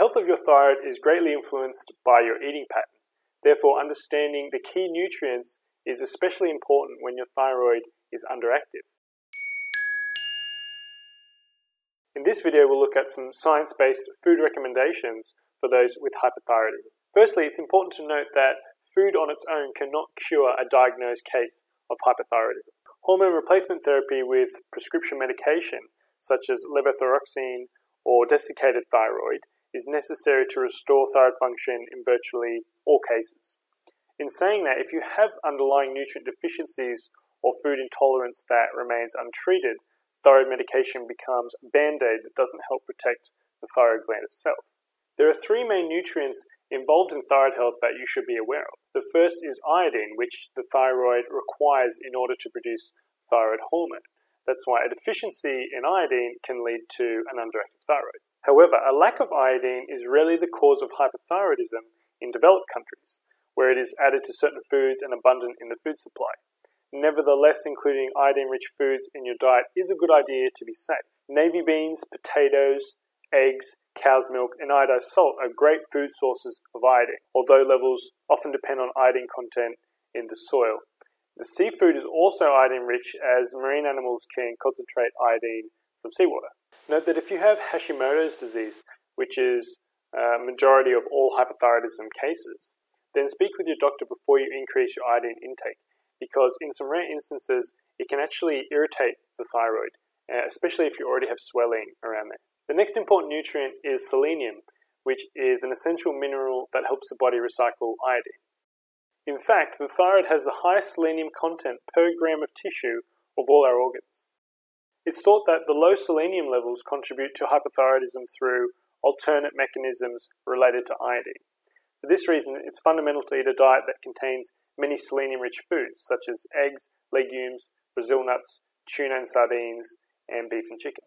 health of your thyroid is greatly influenced by your eating pattern. Therefore, understanding the key nutrients is especially important when your thyroid is underactive. In this video, we'll look at some science-based food recommendations for those with hypothyroidism. Firstly, it's important to note that food on its own cannot cure a diagnosed case of hypothyroidism. Hormone replacement therapy with prescription medication, such as levothyroxine or desiccated thyroid, is necessary to restore thyroid function in virtually all cases. In saying that, if you have underlying nutrient deficiencies or food intolerance that remains untreated, thyroid medication becomes a band-aid that doesn't help protect the thyroid gland itself. There are three main nutrients involved in thyroid health that you should be aware of. The first is iodine, which the thyroid requires in order to produce thyroid hormone. That's why a deficiency in iodine can lead to an underactive thyroid. However, a lack of iodine is rarely the cause of hypothyroidism in developed countries, where it is added to certain foods and abundant in the food supply. Nevertheless, including iodine-rich foods in your diet is a good idea to be safe. Navy beans, potatoes, eggs, cow's milk, and iodized salt are great food sources of iodine, although levels often depend on iodine content in the soil. The seafood is also iodine-rich, as marine animals can concentrate iodine from seawater. Note that if you have Hashimoto's disease, which is a majority of all hypothyroidism cases, then speak with your doctor before you increase your iodine intake, because in some rare instances, it can actually irritate the thyroid, especially if you already have swelling around there. The next important nutrient is selenium, which is an essential mineral that helps the body recycle iodine. In fact, the thyroid has the highest selenium content per gram of tissue of all our organs. It's thought that the low selenium levels contribute to hypothyroidism through alternate mechanisms related to iodine. For this reason, it's fundamental to eat a diet that contains many selenium-rich foods, such as eggs, legumes, Brazil nuts, tuna and sardines, and beef and chicken.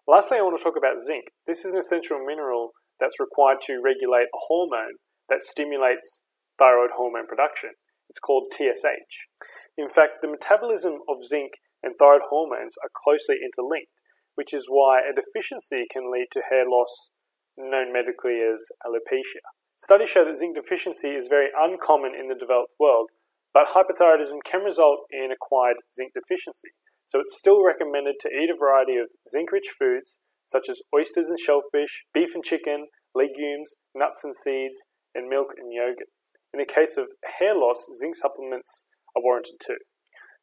Lastly, I want to talk about zinc. This is an essential mineral that's required to regulate a hormone that stimulates thyroid hormone production. It's called TSH. In fact, the metabolism of zinc and thyroid hormones are closely interlinked, which is why a deficiency can lead to hair loss, known medically as alopecia. Studies show that zinc deficiency is very uncommon in the developed world, but hypothyroidism can result in acquired zinc deficiency. So it's still recommended to eat a variety of zinc-rich foods, such as oysters and shellfish, beef and chicken, legumes, nuts and seeds, and milk and yogurt. In the case of hair loss, zinc supplements are warranted too.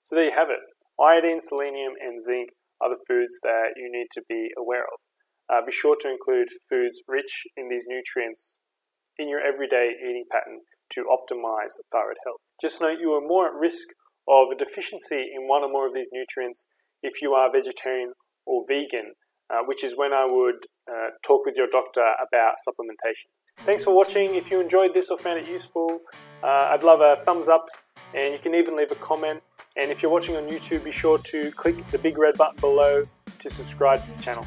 So there you have it. Iodine, selenium, and zinc are the foods that you need to be aware of. Be sure to include foods rich in these nutrients in your everyday eating pattern to optimize thyroid health. Just note you are more at risk of a deficiency in one or more of these nutrients if you are vegetarian or vegan, which is when I would talk with your doctor about supplementation. Thanks for watching. If you enjoyed this or found it useful, I'd love a thumbs up, and you can even leave a comment. And if you're watching on YouTube, be sure to click the big red button below to subscribe to the channel.